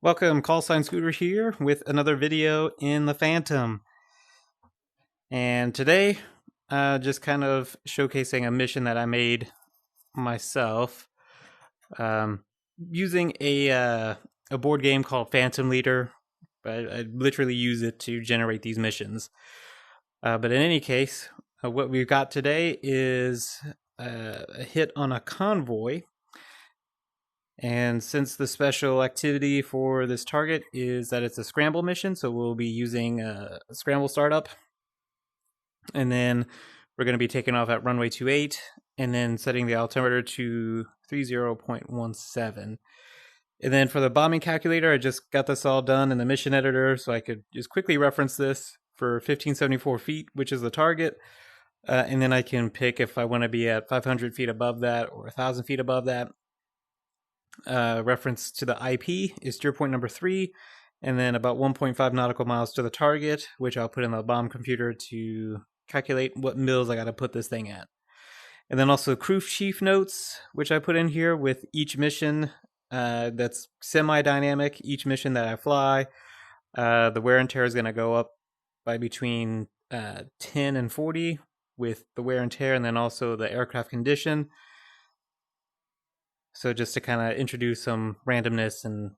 Welcome, Call Sign Scooter here with another video in the Phantom. And today, just kind of showcasing a mission that I made myself using a board game called Phantom Leader. I literally use it to generate these missions. But in any case, what we've got today is a hit on a convoy. And since the special activity for this target is that it's a scramble mission, so we'll be using a scramble startup. And then we're going to be taking off at runway 28 and then setting the altimeter to 30.17. And then for the bombing calculator, I just got this all done in the mission editor, so I could just quickly reference this for 1574 feet, which is the target. And then I can pick if I want to be at 500 feet above that or 1,000 feet above that. Reference to the IP is steer point number 3, and then about 1.5 nautical miles to the target, which I'll put in the bomb computer to calculate what mils I got to put this thing at. And then also crew chief notes, which I put in here with each mission that's semi-dynamic. Each mission that I fly, the wear and tear is going to go up by between 10 and 40 with the wear and tear, and then also the aircraft condition. So just to kind of introduce some randomness and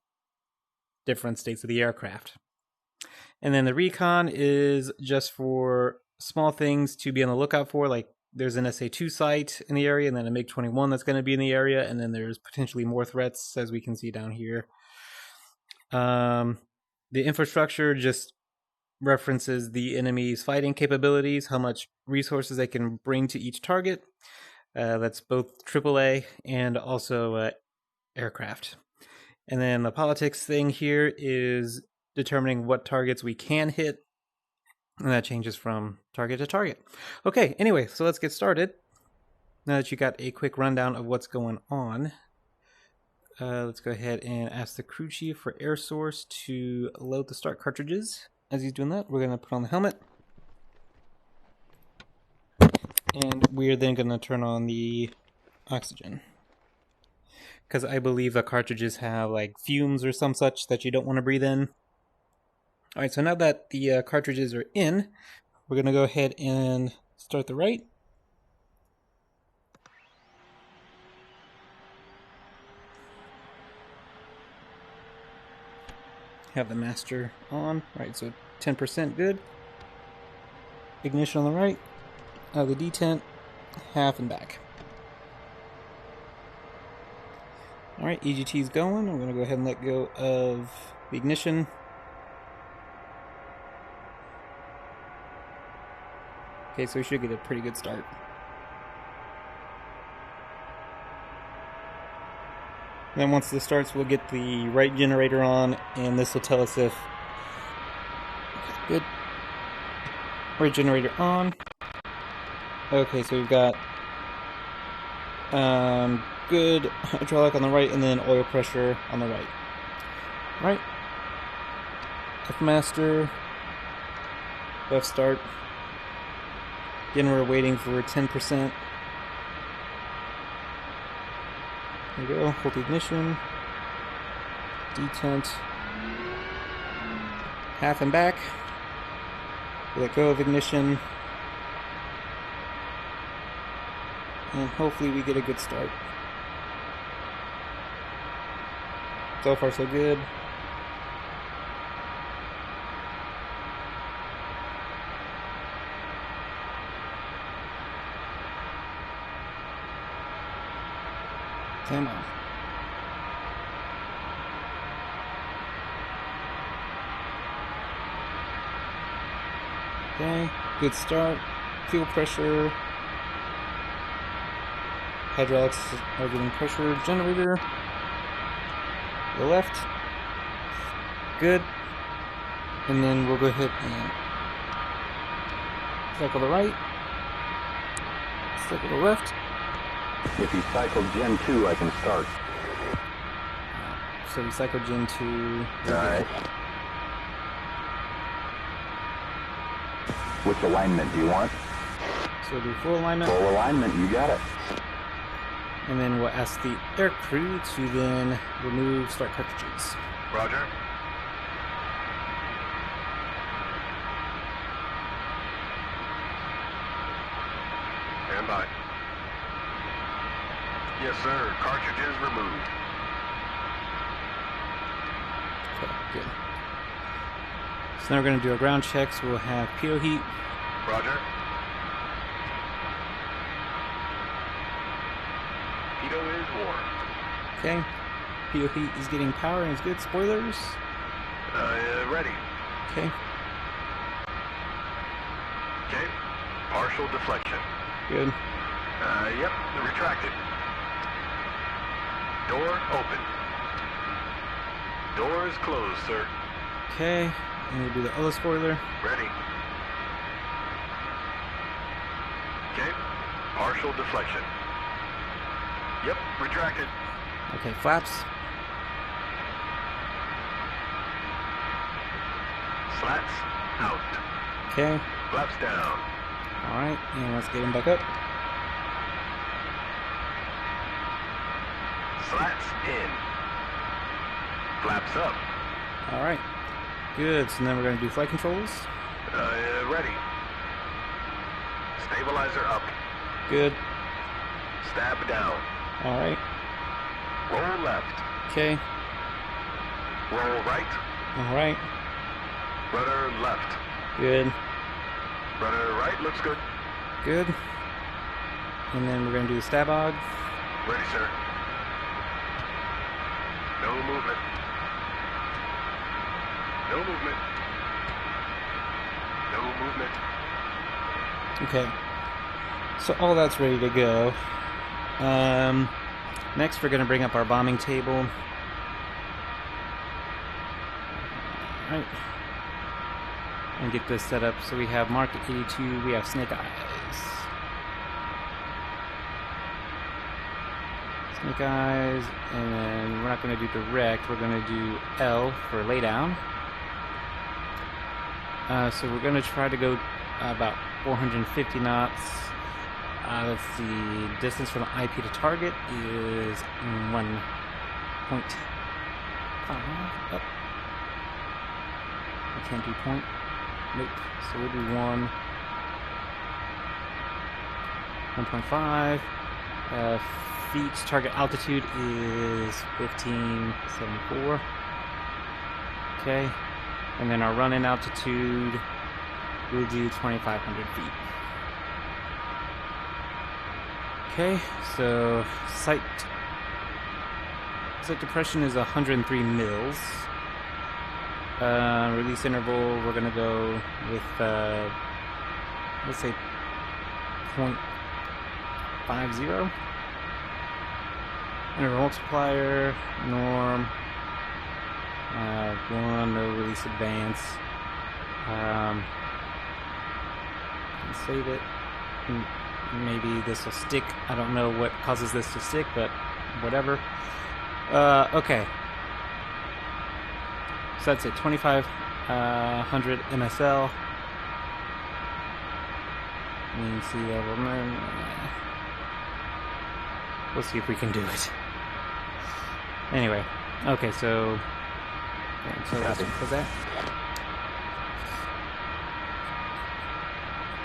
different states of the aircraft. And then the recon is just for small things to be on the lookout for, like there's an SA-2 site in the area, and then a MiG-21 that's going to be in the area, and then there's potentially more threats, as we can see down here. The infrastructure just references the enemy's fighting capabilities, how much resources they can bring to each target. That's both AAA and also aircraft. And then the politics thing here is determining what targets we can hit, and that changes from target to target. Okay, anyway, so let's get started. Now that you got a quick rundown of what's going on, let's go ahead and ask the crew chief for air source to load the start cartridges. As he's doing that, we're going to put on the helmet. And we're then going to turn on the oxygen, because I believe the cartridges have like fumes or some such that you don't want to breathe in. Alright, so now that the cartridges are in, we're going to go ahead and start the right. Have the master on. Alright, so 10% good. Ignition on the right. The detent, half and back. Alright, EGT's going. I'm going to go ahead and let go of the ignition. Okay, so we should get a pretty good start. And then once this starts, we'll get the right generator on, and this will tell us if... Okay, good. Right generator on. Okay, so we've got good hydraulic on the right, and then oil pressure on the right. Right. F master. F start. Again, we're waiting for 10%. There we go. Hold the ignition. Detent. Half and back. Let go of ignition. And hopefully we get a good start. So far so good. Come on. Okay, good start. Fuel pressure. Hydraulics are getting pressure. Generator. To the left. Good. And then we'll go ahead and cycle the right. Cycle the left. If you cycle Gen 2, I can start. So we cycle Gen 2. Alright. Which alignment do you want? So we'll do full alignment. Full alignment, you got it. And then we'll ask the air crew to then remove start cartridges. Roger. Stand by. Yes, sir. Cartridges removed. Okay, good. So now we're going to do our ground checks. We'll have PO heat. Roger. Pitot is warm. Okay. PO heat is getting power and is good. Spoilers. Ready. Okay. Okay. Partial deflection. Good. Yep. Retracted. Door open. Door is closed, sir. Okay. And we'll do the other spoiler. Ready. Okay. Partial deflection. Yep. Retracted. Okay, flaps. Slats out. Okay. Flaps down. Alright, and let's get him back up. Slats in. Flaps up. Alright. Good, so then we're going to do flight controls. Ready. Stabilizer up. Good. Stab down. Alright. Roll left. Okay. Roll right. Alright. Rudder left. Good. Rudder right looks good. Good. And then we're going to do the stabog. Ready, sir. No movement. No movement. No movement. Okay. So all that's ready to go. Next we're going to bring up our bombing table. Alright. And get this set up. So we have Mark 82, we have Snake Eyes. Snake Eyes, and then we're not going to do direct, we're going to do L for laydown. So we're going to try to go about 450 knots. Let's see, distance from the IP to target is 1.5. Oh, I can't do point. Nope. So we'll do 1.5. Feet target altitude is 1574. Okay. And then our run-in altitude, we'll do 2,500 feet. Okay, so site depression is 103 mils. Release interval, we're gonna go with let's say 0.50. Interval multiplier, norm, 1, no release advance. Save it. Maybe this will stick. I don't know what causes this to stick, but whatever. Okay. So that's it. 2,500 MSL. Mean sea level. We'll see if we can do it. Anyway. Okay, so. So let's close that.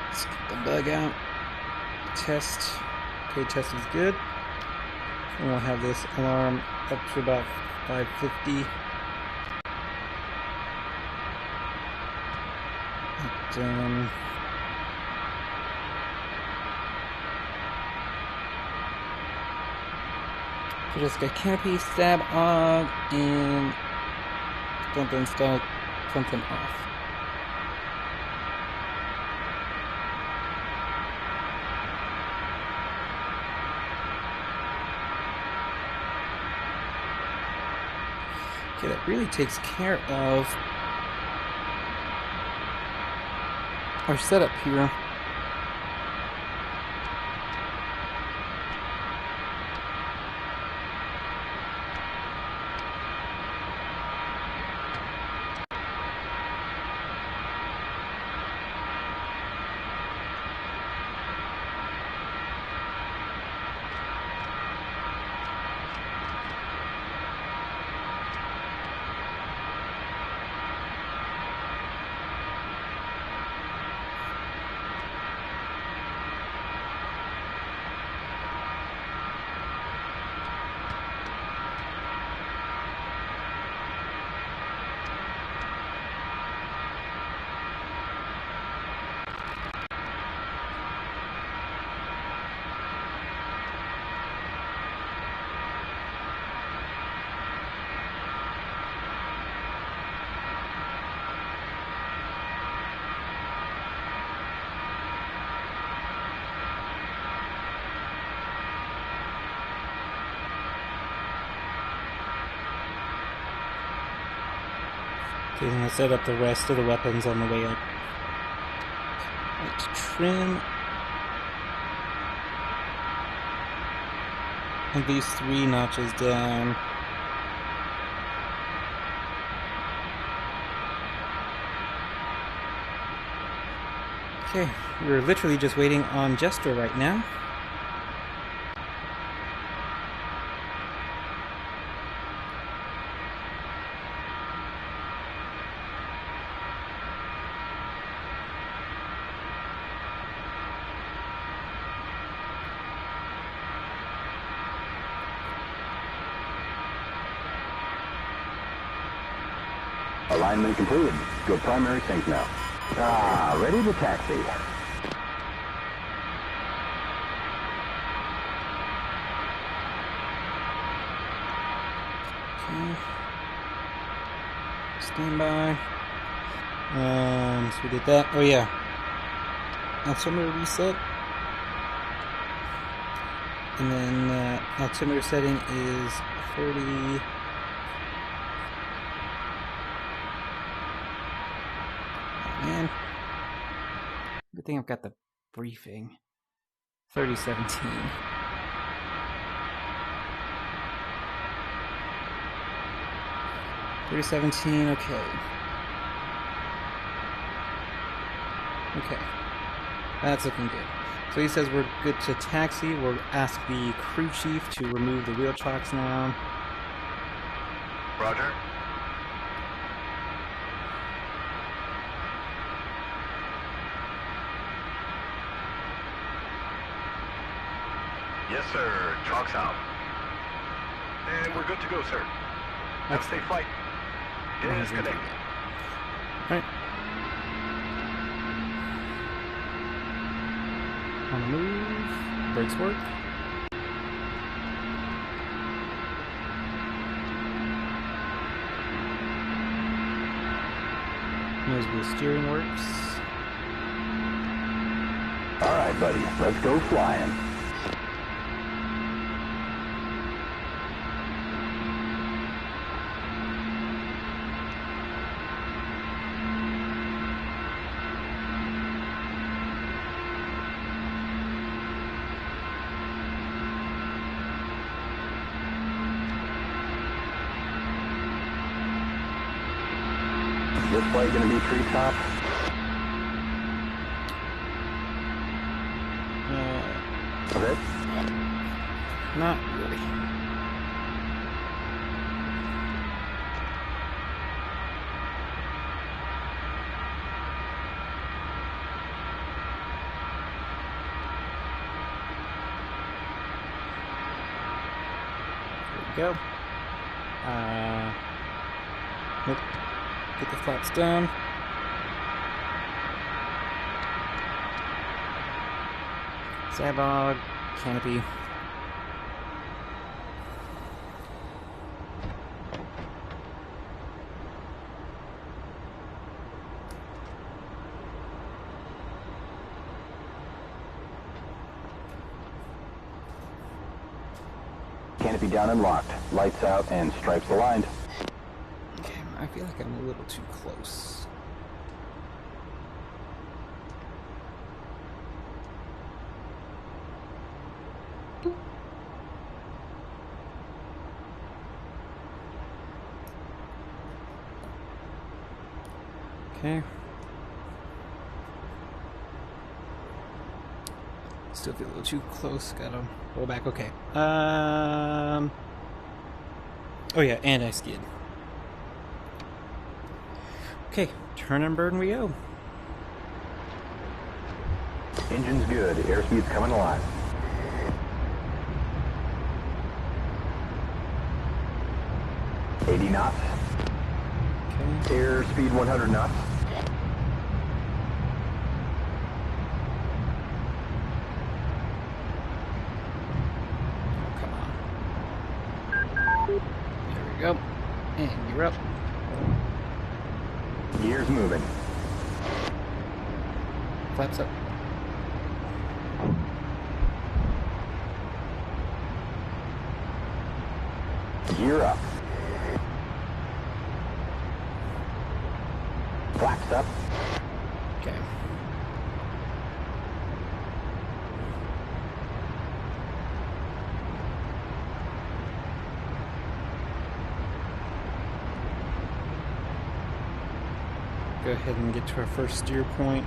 Let's get the bug out. Test. Okay, test is good. And we'll have this alarm up to about 550. Done. So just got canopy, stab on, and something start, something off. Okay, that really takes care of our setup here. Okay, I'm gonna set up the rest of the weapons on the way up. Let's trim at least 3 notches down. Okay, we're literally just waiting on Jester right now. Alignment completed. Go primary sync now. Ah, ready to taxi. Okay. Stand by. So we did that. Oh yeah. Altimeter reset. And then altimeter setting is 30. Man, good thing I've got the briefing. 3017. Okay. Okay. That's looking good. So he says we're good to taxi. We'll ask the crew chief to remove the wheel chocks now. Roger. Yes, sir. Chalk's out. And we're good to go, sir. Have a safe flight. Disconnect. Alright. On the move. Brakes work. Nose wheel steering works. All right, buddy. Let's go flying. This flight gonna be treetop? Okay. Not really. There we go. Nope. Get the flaps down. Sabog, canopy. Canopy down and locked. Lights out and stripes aligned. Okay, I feel like I'm a little too close. Okay. Still feel a little too close. Gotta roll back. Okay. Oh yeah, and I skid. Okay, turn and burn we go. Engine's good. Airspeed's coming alive. $80 knots. Okay. Airspeed 100 knots. Oh, come on. There we go. And you're up. Gears moving. Flaps up. Gear up. Flaps up. Okay. Go ahead and get to our first steer point.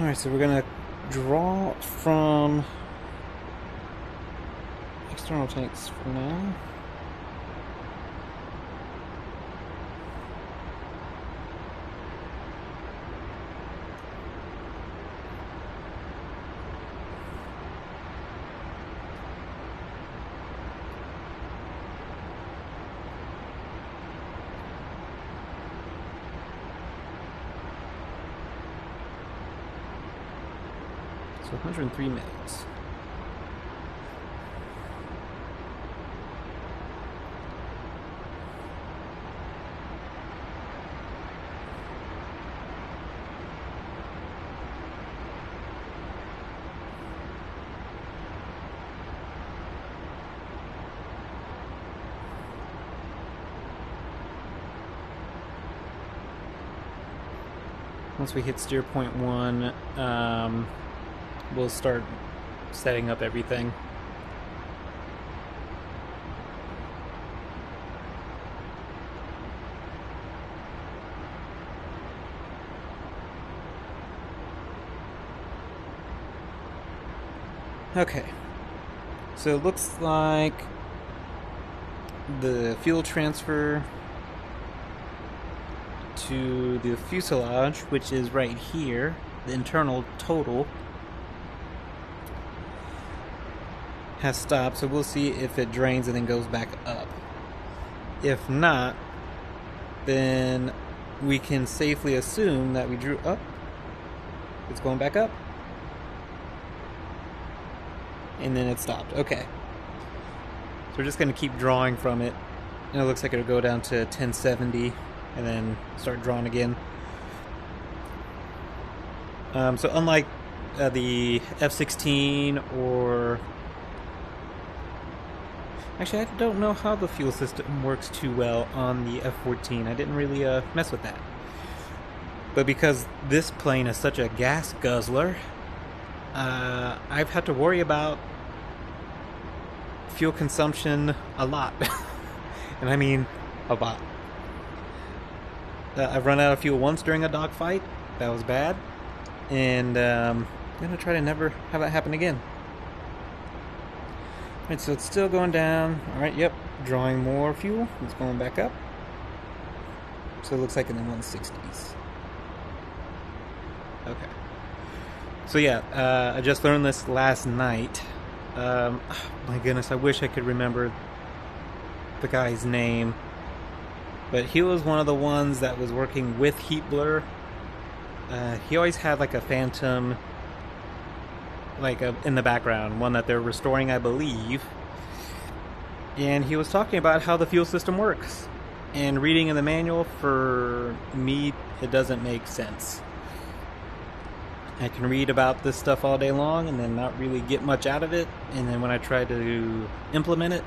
Alright, so we're gonna draw from external tanks for now. So 103 mils. Once we hit steer point 1, we'll start setting up everything. Okay, so it looks like the fuel transfer to the fuselage, which is right here, the internal total, has stopped, so we'll see if it drains and then goes back up. If not, then we can safely assume that we drew up. It's going back up. And then it stopped. Okay. So we're just going to keep drawing from it. And it looks like it'll go down to 1070 and then start drawing again. So unlike the F-16 or... Actually, I don't know how the fuel system works too well on the F-14. I didn't really mess with that. But because this plane is such a gas guzzler, I've had to worry about fuel consumption a lot. And I mean a lot. I've run out of fuel once during a dogfight. That was bad. And I'm going to try to never have that happen again. Alright, so it's still going down. Alright, yep. Drawing more fuel. It's going back up. So it looks like in the 160s. Okay. So yeah, I just learned this last night. My goodness, I wish I could remember the guy's name. But he was one of the ones that was working with heat blur. He always had like a Phantom, like in the background, one that they're restoring, I believe. And he was talking about how the fuel system works. And reading in the manual, for me, it doesn't make sense. I can read about this stuff all day long and then not really get much out of it. And then when I try to implement it...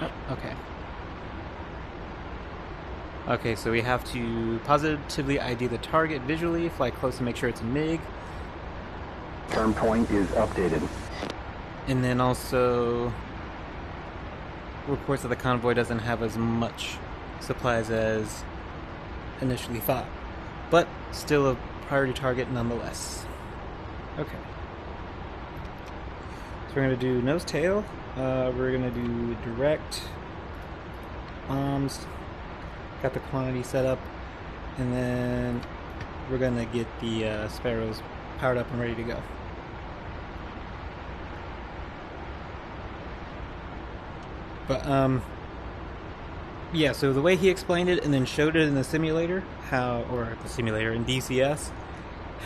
Oh, okay. Okay, so we have to positively ID the target visually, fly close and make sure it's a MiG. Turn point is updated. And then also reports that the convoy doesn't have as much supplies as initially thought. But still a priority target nonetheless. Okay. So we're going to do nose tail. We're going to do direct bombs. Got the quantity set up. And then we're going to get the Sparrows powered up and ready to go. But yeah, so the way he explained it and then showed it in the simulator, or the simulator in DCS,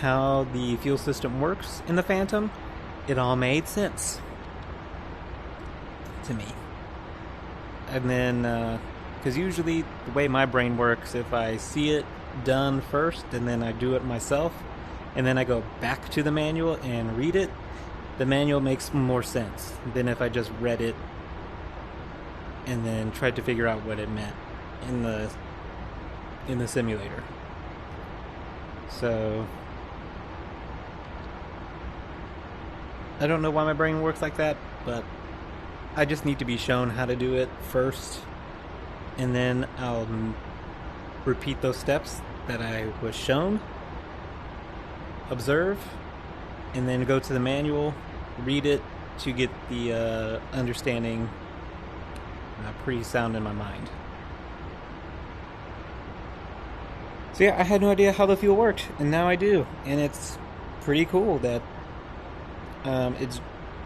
how the fuel system works in the Phantom, it all made sense to me. And then, because usually the way my brain works, if I see it done first and then I do it myself, and then I go back to the manual and read it, the manual makes more sense than if I just read it and then tried to figure out what it meant in the simulator. So I don't know why my brain works like that, but I just need to be shown how to do it first, and then I'll repeat those steps that I was shown, observe, and then go to the manual, read it to get the understanding pretty sound in my mind. So yeah, I had no idea how the fuel worked, and now I do, and it's pretty cool that it's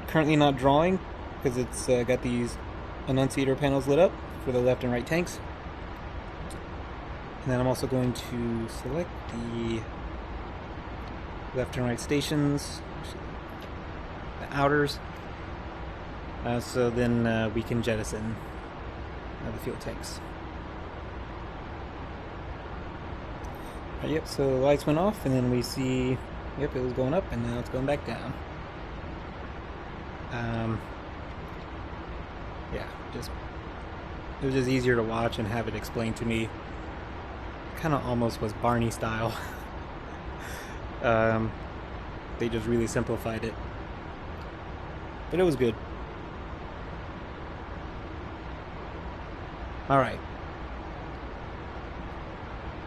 currently not drawing because it's got these annunciator panels lit up for the left and right tanks. And then I'm also going to select the left and right stations, the outers, so then we can jettison the fuel tanks. Yep, so the lights went off, and then we see, yep, it was going up, and now it's going back down. Yeah, it was just easier to watch and have it explained to me. Kind of almost was Barney style. They just really simplified it, but it was good. Alright.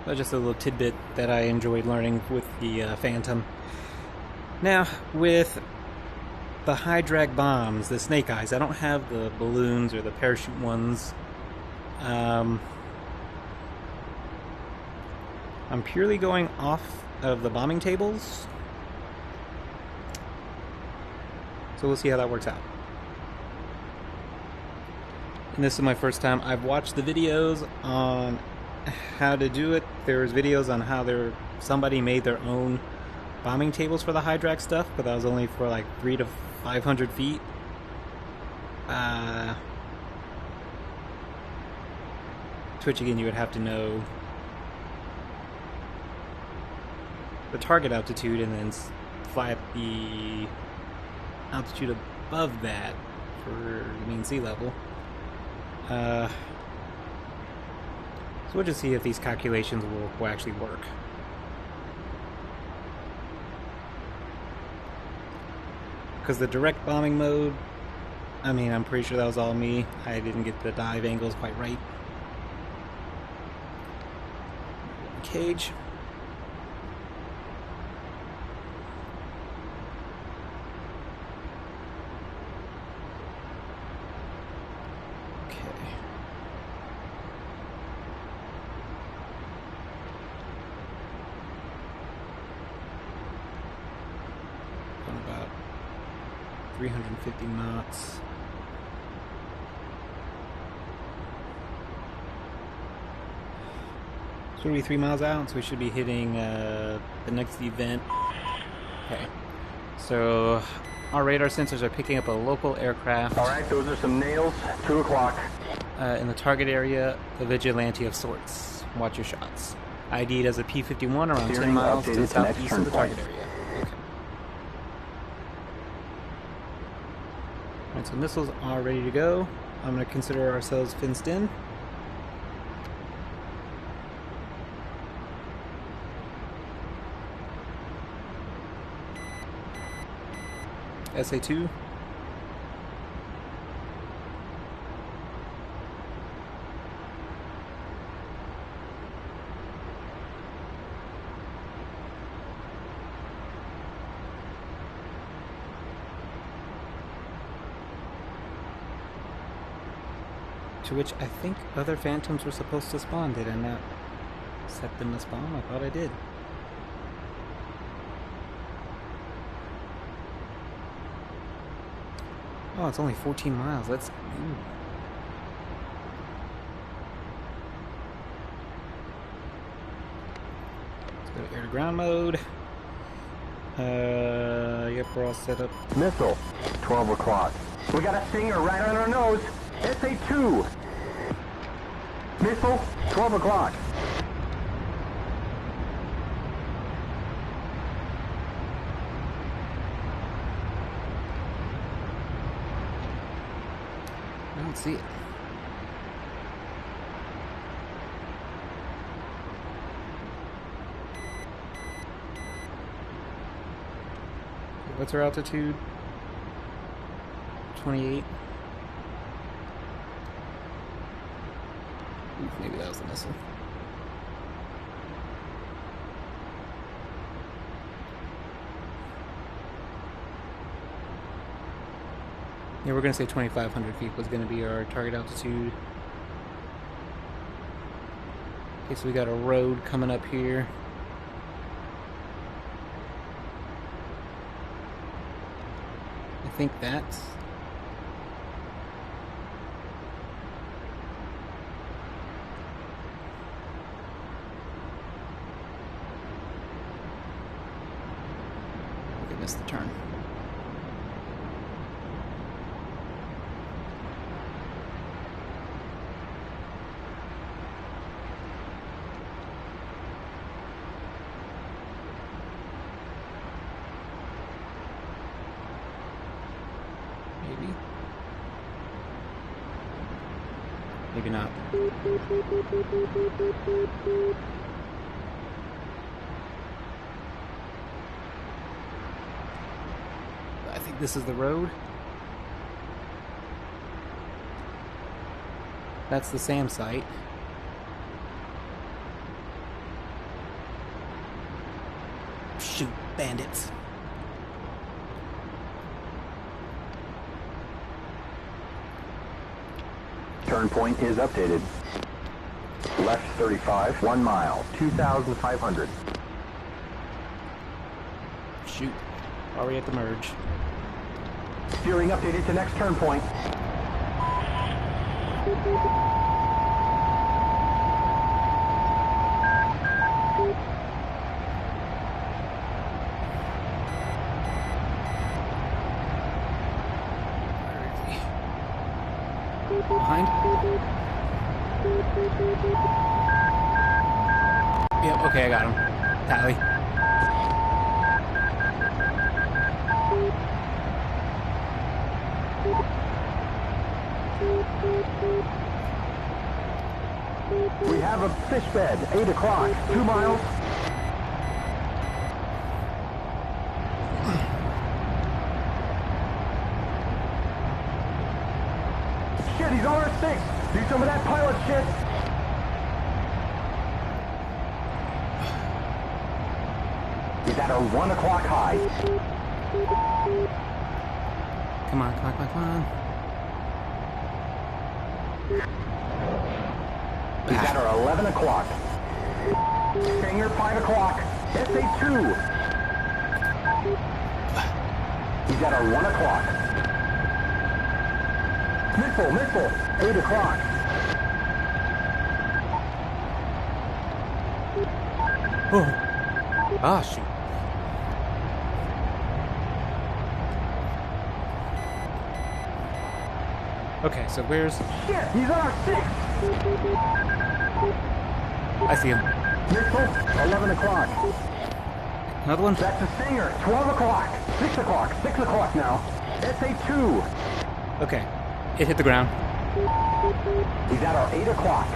That's just a little tidbit that I enjoyed learning with the Phantom. Now, with the high drag bombs, the snake eyes, I don't have the balloons or the parachute ones. I'm purely going off of the bombing tables, so we'll see how that works out. And this is my first time. I've watched the videos on how to do it. There's videos on how somebody made their own bombing tables for the high drag stuff, but that was only for like 300 to 500 feet. Which again, you would have to know the target altitude and then fly at the altitude above that for mean sea level. So we'll just see if these calculations will actually work. Because the direct bombing mode, I mean, I'm pretty sure that was all me. I didn't get the dive angles quite right. Cage. About 350 knots. So we'll be 3 miles out, so we should be hitting the next event. Okay, so our radar sensors are picking up a local aircraft. Alright, those are some nails. 2 o'clock. In the target area, a vigilante of sorts. Watch your shots. ID'd as a P-51 around 10 miles to the southeast of the target area. Okay. Alright, so missiles are ready to go. I'm going to consider ourselves fenced in. SA2. To which I think other Phantoms were supposed to spawn. Did I not set them to spawn? I thought I did. Oh, it's only 14 miles. Let's... Ooh. Start ground mode. Yep, we're all set up. Missile, 12 o'clock. We got a Stinger right on our nose. SA-2. Missile, 12 o'clock. I don't see it. What's our altitude? 28. Ooh, maybe that was the missile. Yeah, we're going to say 2,500 feet was going to be our target altitude. Okay, so we got a road coming up here. I think that's... I missed the turn. Maybe. Maybe not. I think this is the road. That's the SAM site. Shoot, bandits. Turn point is updated. Left 35, 1 mile, 2,500. Shoot. Already at the merge. Steering updated to next turn point. Behind? Yep, okay, I got him. Tally. We have a fish bed, 8 o'clock, 2 miles. Shit, he's on our 6. Do some of that pilot shit. He's at our 1 o'clock high. Come on, come on, come on, come on. He's at our 11 o'clock. Stinger, 5 o'clock. SA-2. He's at our 1 o'clock. Missile, 8 o'clock. Oh. Ah, shoot. Okay, so where's... Shit, he's on our 6. I see him. Missile, 11 o'clock. Another one? That's a Stinger, 12 o'clock. 6 o'clock, 6 o'clock now. SA-2. Okay. It hit the ground. He's at our 8 o'clock.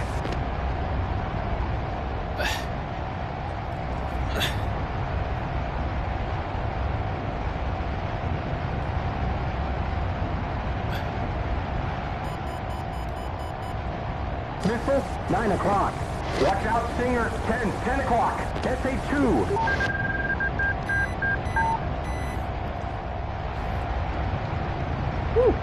Missile, 9 o'clock. Watch out, Stinger, 10 o'clock. SA-2. Woo.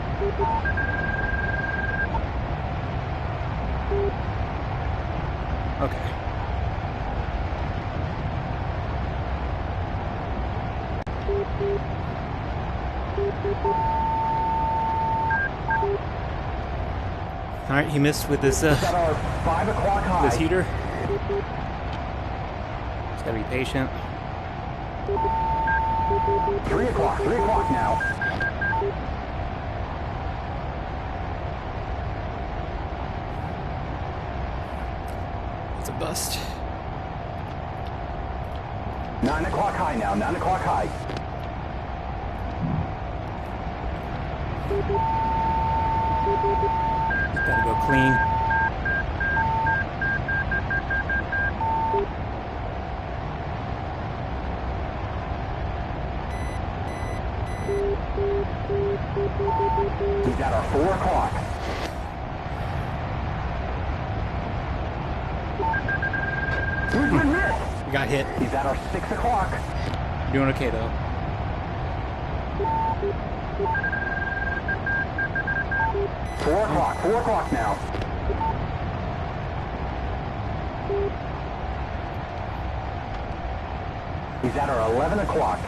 Okay. All right, he missed with this He's at our 5 o'clock high. this heater. It's Gotta be patient. 3 o'clock now. It's a bust. 9 o'clock high now, 9 o'clock high. Gotta go clean. He's at our 4 o'clock. Who's been missed? We got hit. He's at our 6 o'clock. You're doing okay though. 4 o'clock now. He's at our 11 o'clock.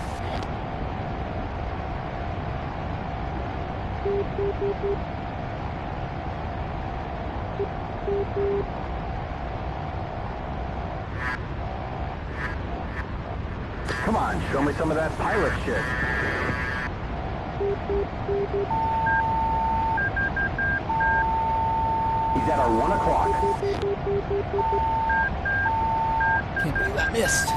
Come on, show me some of that pilot shit. He's at our 1 o'clock. Can't believe that missed.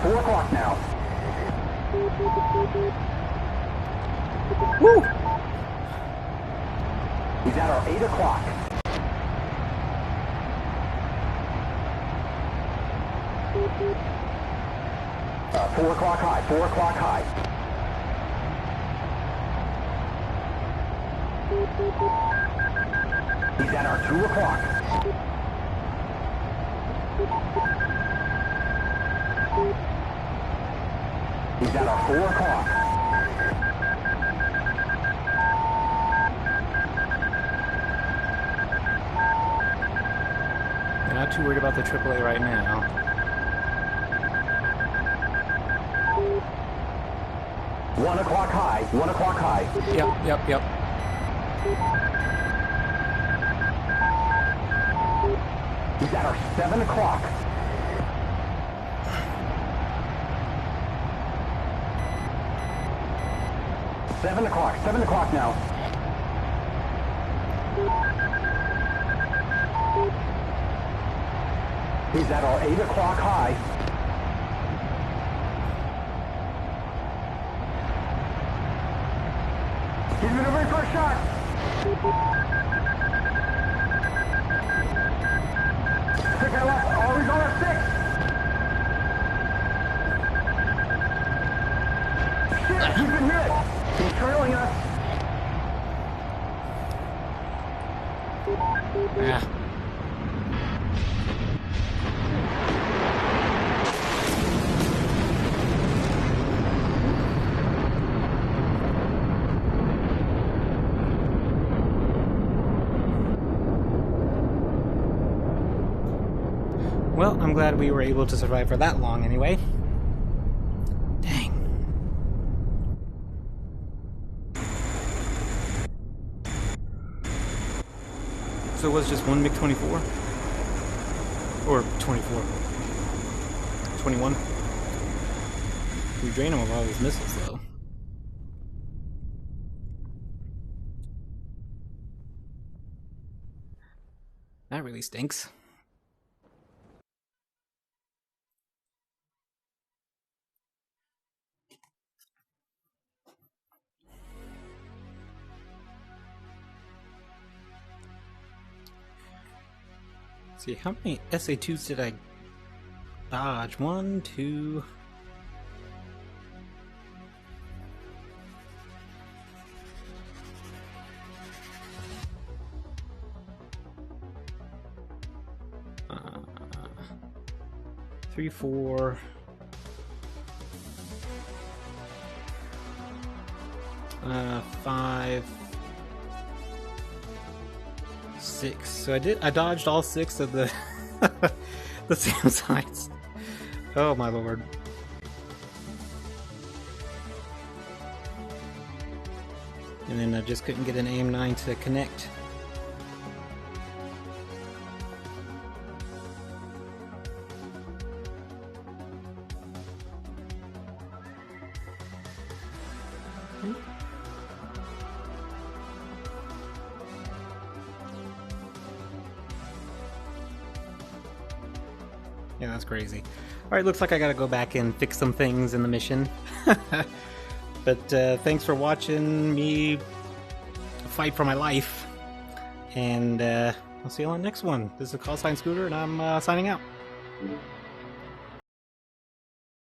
Four o'clock now. Woo! He's at our 8 o'clock. Four o'clock high. He's at our 2 o'clock. He's at our 4 o'clock. Not too worried about the AAA right now. One o'clock high. Yep. He's at our 7 o'clock. Seven o'clock now. He's at our 8 o'clock high. He's maneuvering for a shot. Pick it up. Oh, he's on our 6. Shit, he's been hit. He's trailing us. Ah. Well, I'm glad we were able to survive for that long anyway. Dang. So it was just one MiG-24? Or 24? 21? We drained him of all his missiles, though. That really stinks. See, how many SA2s did I dodge? 1, 2... Three, 4... 5... 6. So I dodged all 6 of the the SAM sites. Oh my lord. And then I just couldn't get an AIM-9 to connect. Yeah, that's crazy. Alright, looks like I gotta go back and fix some things in the mission. But thanks for watching me fight for my life. And I'll see you on the next one. This is Call Sign Scooter, and I'm signing out.